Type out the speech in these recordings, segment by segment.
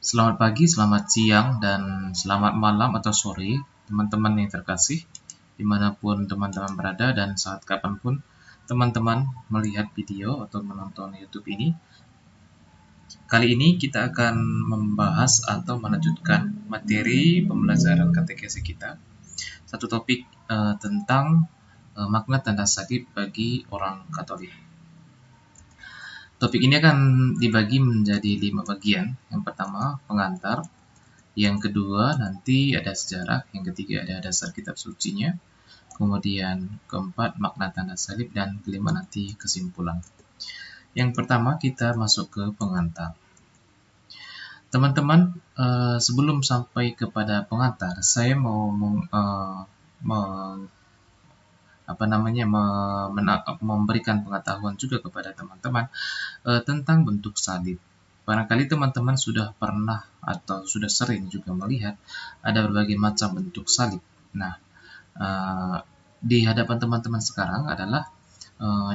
Selamat pagi, selamat siang, dan selamat malam atau sore, teman-teman yang terkasih, dimanapun teman-teman berada dan saat kapanpun teman-teman melihat video atau menonton YouTube ini. Kali ini kita akan membahas atau melanjutkan materi pembelajaran katekesi kita. Satu topik tentang makna tanda salib bagi orang Katolik. Topik ini akan dibagi menjadi 5 bagian. Yang pertama, pengantar. Yang kedua, nanti ada sejarah. Yang ketiga, ada dasar kitab sucinya. Kemudian keempat, makna tanda salib. Dan kelima, nanti kesimpulan. Yang pertama, kita masuk ke pengantar. Teman-teman, sebelum sampai kepada pengantar, saya mau memberikan pengetahuan juga kepada teman-teman tentang bentuk salib. Barangkali teman-teman sudah pernah atau sudah sering juga melihat ada berbagai macam bentuk salib. Nah, di hadapan teman-teman sekarang adalah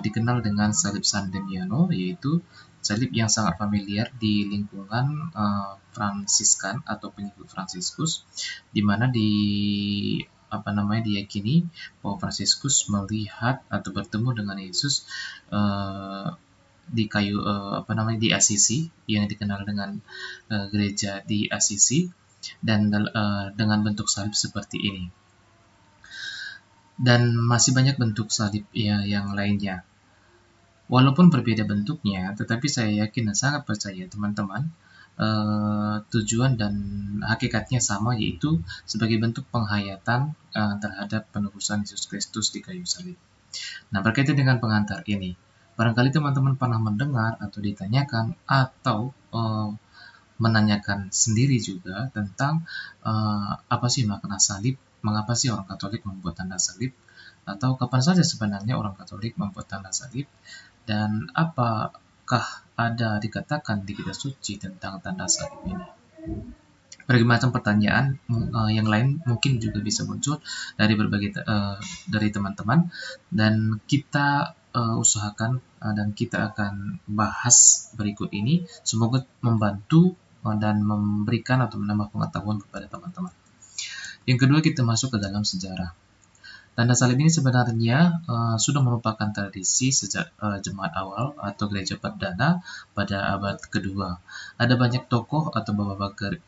dikenal dengan salib San Damiano, yaitu salib yang sangat familiar di lingkungan Fransiskan atau pengikut Fransiskus, di mana diyakini bahwa Fransiskus melihat atau bertemu dengan Yesus di Asisi, yang dikenal dengan gereja di Asisi, dan dengan bentuk salib seperti ini. Dan masih banyak bentuk salib yang lainnya. Walaupun berbeda bentuknya, tetapi saya yakin dan sangat percaya teman-teman tujuan dan hakikatnya sama, yaitu sebagai bentuk penghayatan terhadap penebusan Yesus Kristus di kayu salib. Nah, berkaitan dengan pengantar ini, barangkali teman-teman pernah mendengar atau ditanyakan atau menanyakan sendiri juga tentang apa sih makna salib, mengapa sih orang Katolik membuat tanda salib, atau kapan saja sebenarnya orang Katolik membuat tanda salib, dan apakah ada dikatakan di kitab suci tentang tanda salib ini. Berbagai macam pertanyaan yang lain mungkin juga bisa muncul dari teman-teman, dan kita usahakan dan kita akan bahas berikut ini, semoga membantu dan memberikan atau menambah pengetahuan kepada teman-teman. Yang kedua, kita masuk ke dalam sejarah. Tanda salib ini sebenarnya sudah merupakan tradisi sejak jemaat awal atau gereja perdana pada abad kedua. Ada banyak tokoh atau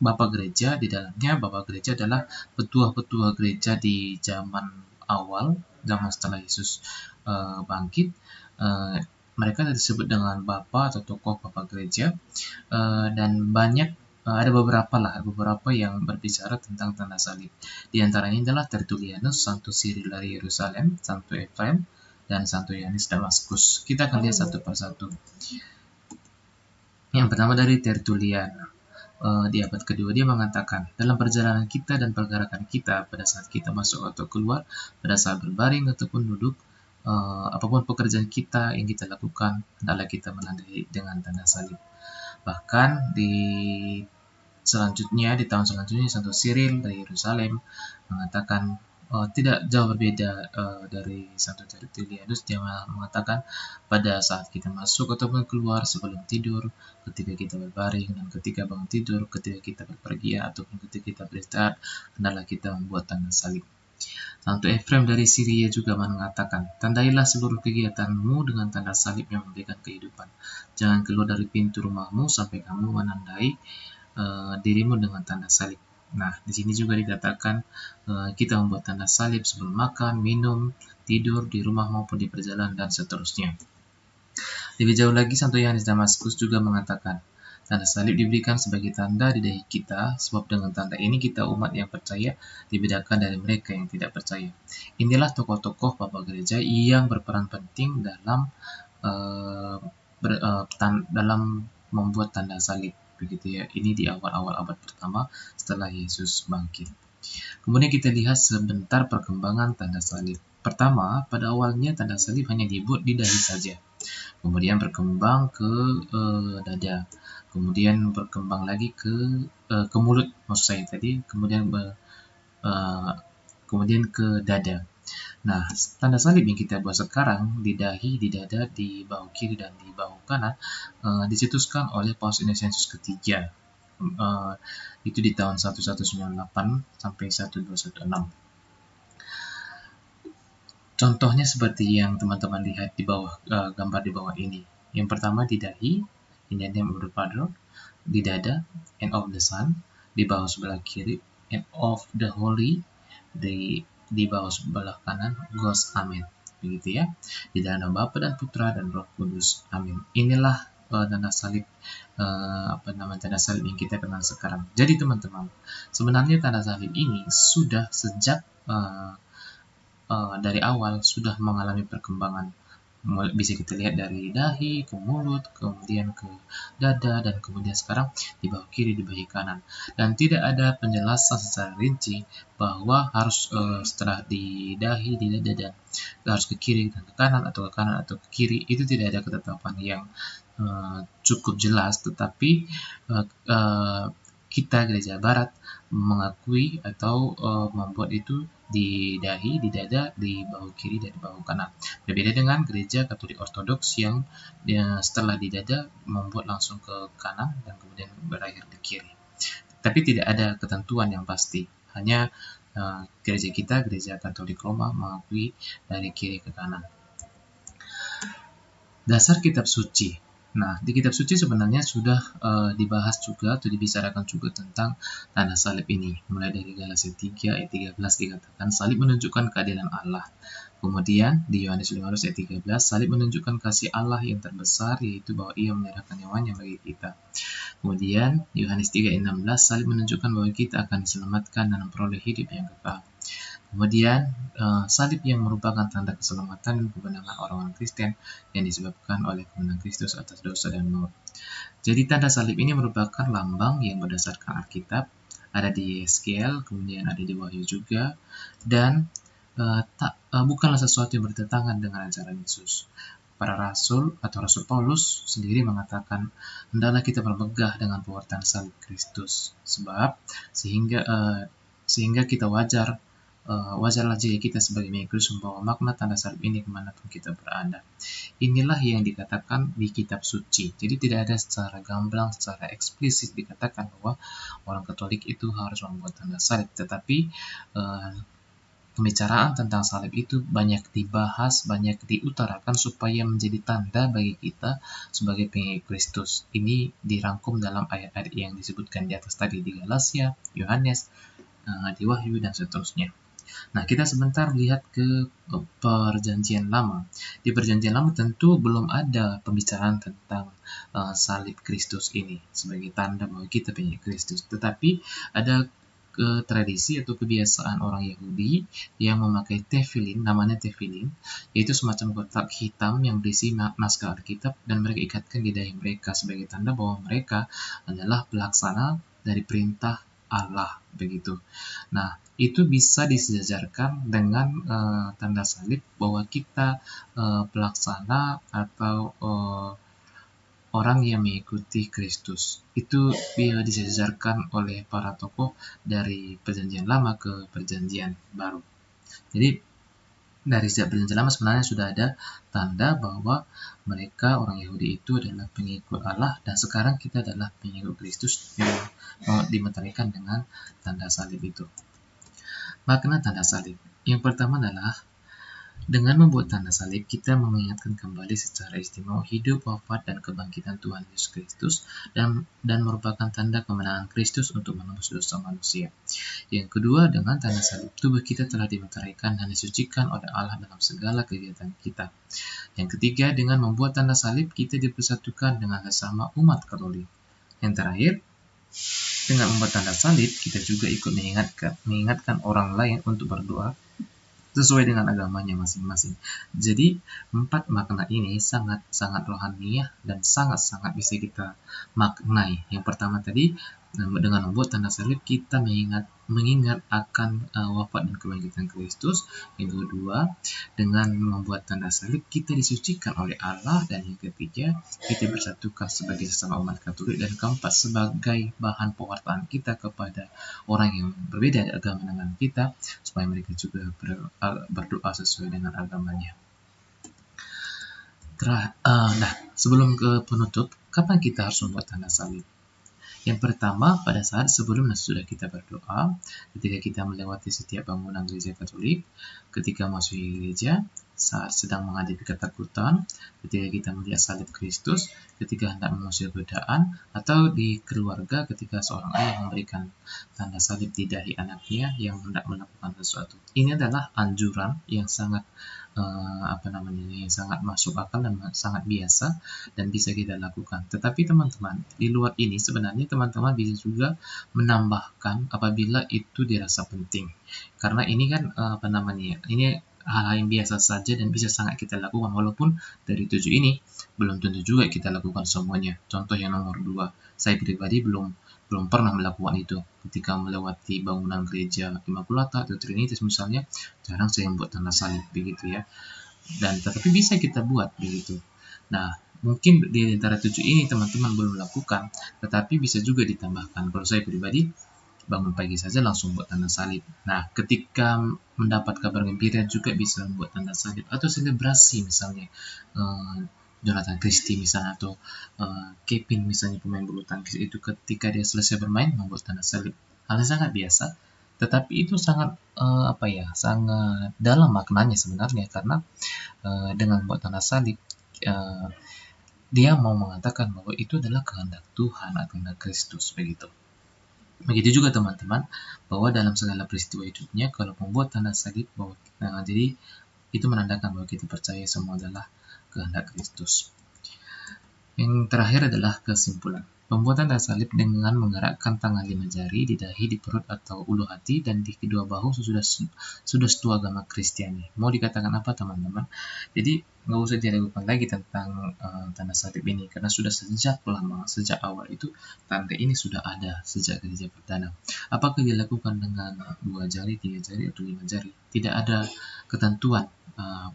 bapak gereja, di dalamnya bapak gereja adalah petua-petua gereja di zaman awal, zaman setelah Yesus bangkit. Mereka disebut dengan bapak atau tokoh bapak gereja, dan ada beberapa yang berbicara tentang tanda salib. Di antaranya adalah Tertullianus, Santo Cyril dari Yerusalem, Santo Efrem, dan Santo Yohanes Damaskus. Kita akan lihat satu persatu. Yang pertama dari Tertullian. Di abad kedua dia mengatakan, dalam perjalanan kita dan pergerakan kita, pada saat kita masuk atau keluar, pada saat berbaring ataupun duduk, apapun pekerjaan kita yang kita lakukan, hendaklah kita menandai dengan tanda salib. Bahkan di tahun selanjutnya Santo Cyril dari Yerusalem mengatakan tidak jauh berbeda dari Santo Tertullianus. Dia mengatakan pada saat kita masuk ataupun keluar, sebelum tidur, ketika kita berbaring, dan ketika bangun tidur, ketika kita berpergian ataupun ketika kita beristirahat, hendaklah kita membuat tanda salib. Santo Efrem dari Syria juga mengatakan, tandailah seluruh kegiatanmu dengan tanda salib yang memberikan kehidupan. Jangan keluar dari pintu rumahmu sampai kamu menandai dirimu dengan tanda salib. Nah, di sini juga dikatakan kita membuat tanda salib sebelum makan, minum, tidur, di rumah maupun di perjalanan, dan seterusnya. Lebih jauh lagi, Santo Yohanes Damaskus juga mengatakan, tanda salib diberikan sebagai tanda di dahi kita, sebab dengan tanda ini kita umat yang percaya dibedakan dari mereka yang tidak percaya. Inilah tokoh-tokoh bapak gereja yang berperan penting dalam membuat tanda salib, begitu ya. Ini di awal-awal abad pertama setelah Yesus bangkit. Kemudian kita lihat sebentar perkembangan tanda salib. Pertama, pada awalnya tanda salib hanya dibuat di dahi saja. Kemudian berkembang ke dada. Kemudian berkembang lagi ke mulut, maksud saya tadi. Kemudian ke dada. Nah, tanda salib yang kita buat sekarang di dahi, di dada, di bahu kiri, dan di bahu kanan dicetuskan oleh Paus Innocentius ketiga. Itu di tahun 1198 sampai 1216. Contohnya seperti yang teman-teman lihat di bawah, gambar di bawah ini. Yang pertama di dahi, in the name of the Father, di dada, and of the Son, di bawah sebelah kiri, and of the Holy, di bawah sebelah kanan, Ghost, amin. Begitu ya. Di dalam nama Bapa dan Putra dan Roh Kudus, amin. Inilah tanda salib, tanda salib yang kita kenal sekarang. Jadi teman-teman, sebenarnya tanda salib ini sudah sejak dari awal sudah mengalami perkembangan. Bisa kita lihat dari dahi ke mulut, kemudian ke dada, dan kemudian sekarang di bawah kiri, di bawah kanan. Dan tidak ada penjelasan secara rinci bahwa harus setelah di dahi, di dada, dan harus ke kiri dan ke kanan atau ke kiri. Itu tidak ada ketetapan yang cukup jelas, tetapi kita Gereja Barat mengakui atau membuat itu di dahi, di dada, di bahu kiri, dan di bahu kanan. Berbeda dengan Gereja Katolik Ortodoks yang setelah di dada membuat langsung ke kanan dan kemudian berakhir di kiri. Tapi tidak ada ketentuan yang pasti. Hanya gereja kita, Gereja Katolik Roma, mengakui dari kiri ke kanan. Dasar kitab suci. Nah, di kitab suci sebenarnya sudah dibahas juga atau dibicarakan juga tentang tanda salib ini. Mulai dari Galatia 3 ayat 13 dikatakan salib menunjukkan keadilan Allah. Kemudian di Yohanes 15 ayat 13 salib menunjukkan kasih Allah yang terbesar, yaitu bahwa ia menyerahkan nyawanya bagi kita. Kemudian Yohanes 3 ayat 16 salib menunjukkan bahwa kita akan diselamatkan dan memperoleh hidup yang kekal. Kemudian salib yang merupakan tanda keselamatan dan kemenangan orang-orang Kristen yang disebabkan oleh kemenangan Kristus atas dosa dan maut. Jadi tanda salib ini merupakan lambang yang berdasarkan Alkitab, ada di Yeskiel, kemudian ada di Wahyu juga, dan bukanlah sesuatu yang bertentangan dengan ajaran Yesus. Para rasul atau Rasul Paulus sendiri mengatakan, hendaklah kita bermegah dengan pewartaan salib Kristus, sebab sehingga kita wajarlah jika kita sebagai pengikut membawa makna tanda salib ini kemanapun kita berada. Inilah yang dikatakan di kitab suci. Jadi tidak ada secara gamblang, secara eksplisit dikatakan bahwa orang Katolik itu harus membuat tanda salib. Tetapi pembicaraan tentang salib itu banyak dibahas, banyak diutarakan supaya menjadi tanda bagi kita sebagai pengikut Kristus. Ini dirangkum dalam ayat-ayat yang disebutkan di atas tadi di Galatia, Yohanes, di Wahyu, dan seterusnya. Nah, kita sebentar lihat ke Perjanjian Lama. Di Perjanjian Lama tentu belum ada pembicaraan tentang salib Kristus ini sebagai tanda bahwa kita pengikut Kristus. Tetapi ada tradisi atau kebiasaan orang Yahudi yang memakai tefillin, namanya tefillin, yaitu semacam kotak hitam yang berisi naskah Alkitab, dan mereka ikatkan di dahi mereka sebagai tanda bahwa mereka adalah pelaksana dari perintah Allah, begitu. Nah, itu bisa disejajarkan dengan tanda salib bahwa kita pelaksana atau orang yang mengikuti Kristus. Itu disejajarkan oleh para tokoh dari Perjanjian Lama ke Perjanjian Baru. Jadi dari sejak Perjanjian Lama sebenarnya sudah ada tanda bahwa mereka orang Yahudi itu adalah pengikut Allah, dan sekarang kita adalah pengikut Kristus yang dimeterikan dengan tanda salib itu. Makna tanda salib. Yang pertama adalah dengan membuat tanda salib, kita mengingatkan kembali secara istimewa hidup, wafat, dan kebangkitan Tuhan Yesus Kristus, dan merupakan tanda kemenangan Kristus untuk menembus dosa manusia. Yang kedua, dengan tanda salib, tubuh kita telah dimeteraikan dan disucikan oleh Allah dalam segala kegiatan kita. Yang ketiga, dengan membuat tanda salib, kita dipersatukan dengan sesama umat Katolik. Yang terakhir, dengan membuat tanda salib, kita juga ikut mengingatkan orang lain untuk berdoa sesuai dengan agamanya masing-masing. Jadi 4 makna ini sangat-sangat rohaniah dan sangat-sangat bisa kita maknai. Yang pertama tadi, dengan membuat tanda salib kita mengingat akan wafat dan kebangkitan Kristus. Yang kedua, dengan membuat tanda salib kita disucikan oleh Allah. Dan yang ketiga, kita bersatukan sebagai sesama umat Katolik. Dan keempat, sebagai bahan pewartaan kita kepada orang yang berbeda agama dengan kita, supaya mereka juga berdoa sesuai dengan agamanya. Nah, sebelum ke penutup, kapan kita harus membuat tanda salib? Yang pertama, pada saat sebelum dan sudah kita berdoa, ketika kita melewati setiap bangunan gereja Katolik, ketika masuk gereja, saat sedang menghadapi ketakutan, ketika kita melihat salib Kristus, ketika hendak mengusir godaan, atau di keluarga ketika seorang ayah memberikan tanda salib di dahi anaknya yang hendak melakukan sesuatu. Ini adalah anjuran yang sangat yang sangat masuk akal dan sangat biasa dan bisa kita lakukan. Tetapi teman-teman, di luar ini sebenarnya teman-teman bisa juga menambahkan apabila itu dirasa penting. Karena ini kan ini hal-hal yang biasa saja dan bisa sangat kita lakukan, walaupun dari 7 ini belum tentu juga kita lakukan semuanya. Contoh yang nomor 2, saya pribadi belum pernah melakukan itu. Ketika melewati bangunan gereja Immaculata atau Trinitas misalnya, jarang saya membuat tanda salib begitu ya. Dan tetapi bisa kita buat begitu. Nah, mungkin di antara 7 ini teman-teman belum melakukan, tetapi bisa juga ditambahkan. Kalau saya pribadi, bangun pagi saja langsung buat tanda salib. Nah, ketika mendapat kabar gembira juga bisa membuat tanda salib, atau selebrasi misalnya Jonathan Christie misalnya, atau Kevin misalnya, pemain bulu tangkis itu ketika dia selesai bermain membuat tanda salib. Hal yang sangat biasa, tetapi itu sangat sangat dalam maknanya sebenarnya, karena dengan membuat tanda salib dia mau mengatakan bahwa itu adalah kehendak Tuhan atau kehendak Kristus begitu. Begitu juga teman-teman, bahwa dalam segala peristiwa hidupnya kalau membuat tanda salib bahwa jadi itu menandakan bahwa kita percaya semua adalah kehendak Kristus. Yang terakhir adalah kesimpulan. Pembuatan tanda salib dengan menggerakkan tangan 5 jari di dahi, di perut atau ulu hati, dan di kedua bahu sudah setua agama Kristiani. Mau dikatakan apa teman-teman? Jadi nggak usah diragukan lagi tentang tanda salib ini, karena sudah sejak lama, sejak awal itu tanda ini sudah ada sejak gereja perdana. Apakah dilakukan dengan 2 jari, 3 jari, atau 5 jari? Tidak ada ketentuan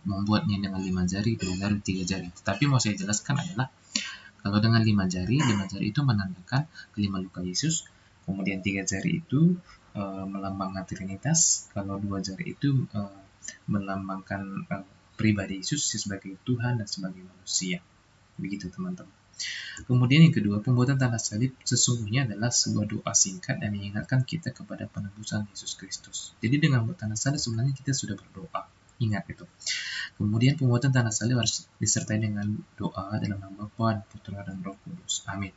membuatnya dengan 5 jari, 2 jari, 3 jari. Tetapi mau saya jelaskan adalah kalau dengan 5 jari itu menandakan kelima luka Yesus, kemudian 3 jari itu melambangkan Trinitas, kalau 2 jari itu melambangkan pribadi Yesus sebagai Tuhan dan sebagai manusia. Begitu teman-teman. Kemudian yang kedua, pembuatan tanda salib sesungguhnya adalah sebuah doa singkat dan mengingatkan kita kepada penebusan Yesus Kristus. Jadi dengan membuat tanda salib sebenarnya kita sudah berdoa. Ingat itu. Kemudian pembuatan tanda salib harus disertai dengan doa dalam nama Bapa, Putra, dan Roh Kudus. Amin.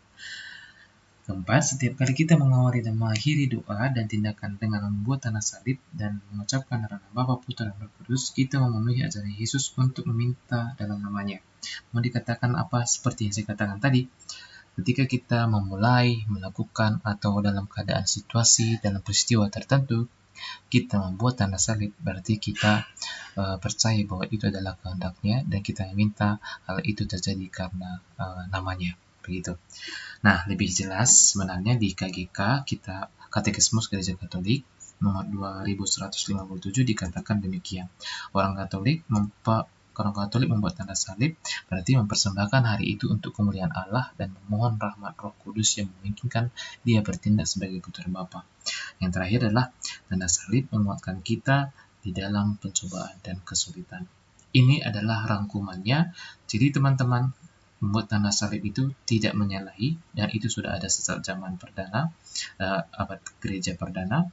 Keempat, setiap kali kita mengawali dan mengakhiri doa dan tindakan dengan membuat tanda salib dan mengucapkan nama Bapa, Putra, dan Roh Kudus, kita memenuhi ajaran Yesus untuk meminta dalam namanya. Mau dikatakan apa seperti yang saya katakan tadi? Ketika kita memulai melakukan atau dalam keadaan situasi dalam peristiwa tertentu, kita membuat tanda salib, berarti kita percaya bahwa itu adalah kehendaknya dan kita minta hal itu terjadi karena namanya, begitu. Nah, lebih jelas sebenarnya di KGK kita Katekismus Gereja Katolik nomor 2157 dikatakan demikian. Orang Katolik membuat tanda salib berarti mempersembahkan hari itu untuk kemuliaan Allah dan memohon rahmat Roh Kudus yang memungkinkan dia bertindak sebagai putra Bapa. Yang terakhir adalah tanda salib menguatkan kita di dalam pencobaan dan kesulitan. Ini adalah rangkumannya. Jadi teman-teman, membuat tanda salib itu tidak menyalahi dan itu sudah ada sejak zaman perdana, abad gereja perdana.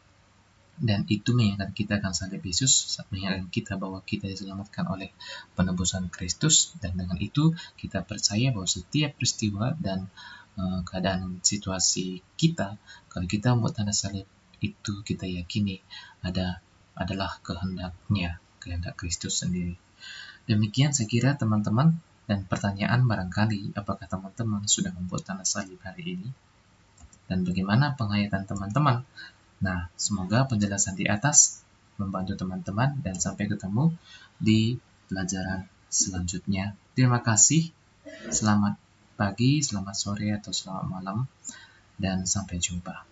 Dan itu mengingatkan kita akan salib Yesus, mengingatkan kita bahwa kita diselamatkan oleh penebusan Kristus, dan dengan itu kita percaya bahwa setiap peristiwa dan keadaan situasi kita, kalau kita membuat tanda salib itu kita yakini adalah kehendak Kristus sendiri. Demikian saya kira teman-teman, dan pertanyaan barangkali apakah teman-teman sudah membuat tanda salib hari ini dan bagaimana penghayatan teman-teman. Nah, semoga penjelasan di atas membantu teman-teman dan sampai ketemu di pelajaran selanjutnya. Terima kasih. Selamat pagi, selamat sore, atau selamat malam, dan sampai jumpa.